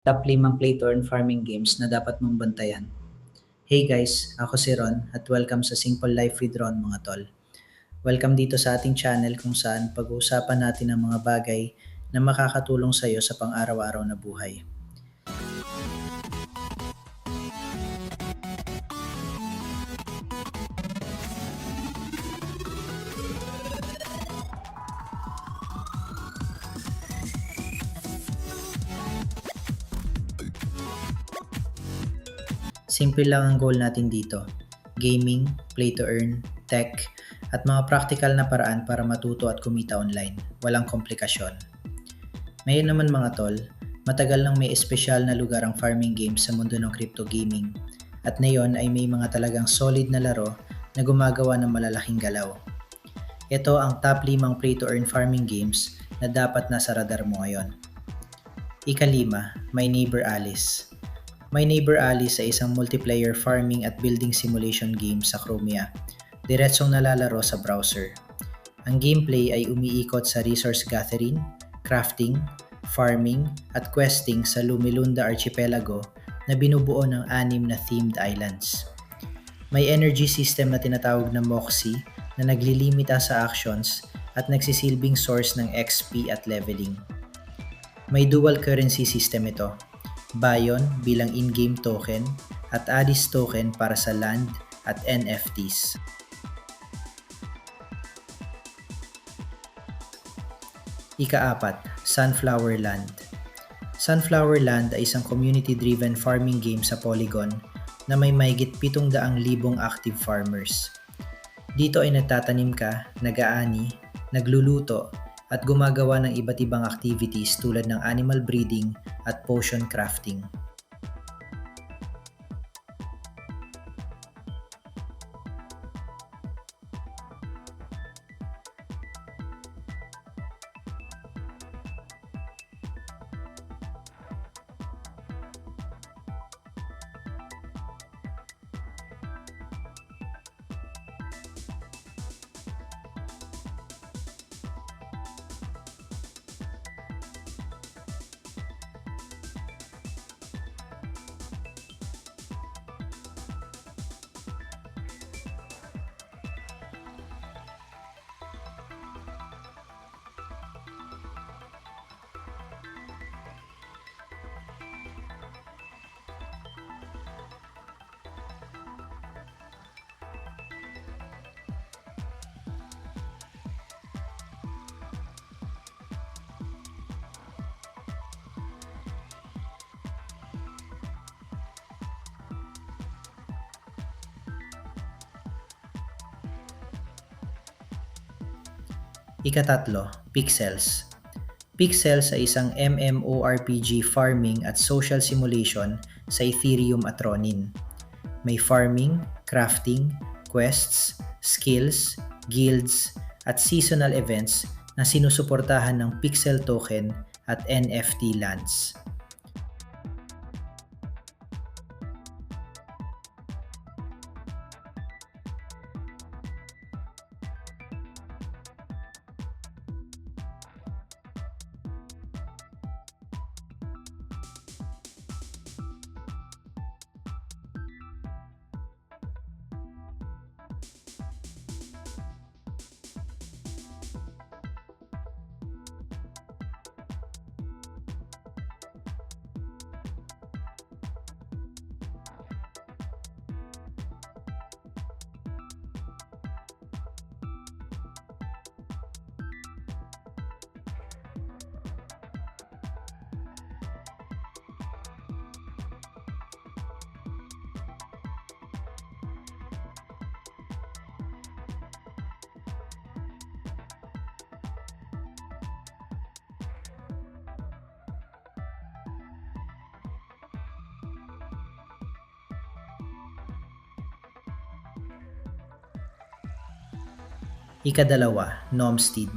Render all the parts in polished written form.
Top 5 play to earn farming games na dapat mong bantayan. Hey guys, ako si Ron at welcome sa Simple Life with Ron mga tol. Welcome dito sa ating channel kung saan pag-uusapan natin ang mga bagay na makakatulong sa iyo sa pang-araw-araw na buhay. Simple lang ang goal natin dito. Gaming, play to earn, tech, at mga practical na paraan para matuto at kumita online. Walang komplikasyon. Ngayon naman mga tol, matagal nang may espesyal na lugar ang farming games sa mundo ng crypto gaming. At ngayon ay may mga talagang solid na laro na gumagawa ng malalaking galaw. Ito ang top 5 play to earn farming games na dapat nasa radar mo ngayon. Ikalima, My Neighbor Alice. My Neighbor Alice ay isang multiplayer farming at building simulation game sa Chromia. Diretsong nalalaro sa browser. Ang gameplay ay umiikot sa resource gathering, crafting, farming, at questing sa Lumilunda Archipelago na binubuo ng 6 na themed islands. May energy system na tinatawag na Moxie na naglilimita sa actions at nagsisilbing source ng XP at leveling. May dual currency system ito. Bayon bilang in-game token at Addis token para sa land at NFTs. Ika-4, Sunflower Land. Sunflower Land ay isang community-driven farming game sa Polygon na may mahigit 700,000 active farmers. Dito ay nagtatanim ka, nag-aani, nagluluto, at gumagawa ng iba't ibang activities tulad ng animal breeding at potion crafting. Ika-3, Pixels. Pixels ay isang MMORPG farming at social simulation sa Ethereum at Ronin. May farming, crafting, quests, skills, guilds, at seasonal events na sinusuportahan ng pixel token at NFT lands. Ika-2, Nomstead.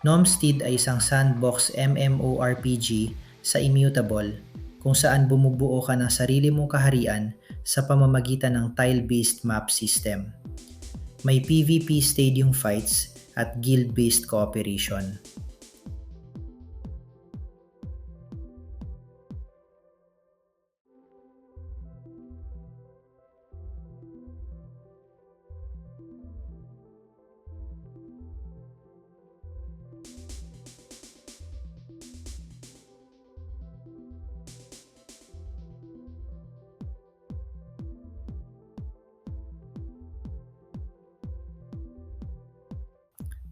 Nomstead ay isang sandbox MMORPG sa Immutable kung saan bumubuo ka ng sarili mong kaharian sa pamamagitan ng tile-based map system. May PvP stadium fights at guild-based cooperation.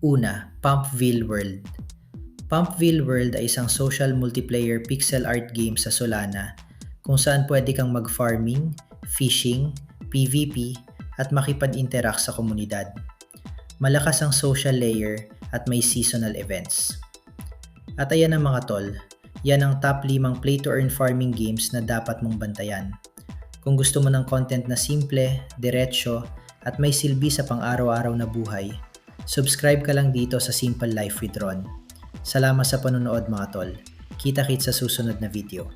Una, Pumpville World. Pumpville World ay isang social multiplayer pixel art game sa Solana kung saan pwede kang mag-farming, fishing, PvP at makipag-interact sa komunidad. Malakas ang social layer at may seasonal events. At ayan ang mga tol, yan ang top 5 play-to-earn farming games na dapat mong bantayan. Kung gusto mo ng content na simple, diretsyo, at may silbi sa pang-araw-araw na buhay, subscribe ka lang dito sa Simple Life with Ron. Salamat sa panonood mga tol. Kita-kits sa susunod na video.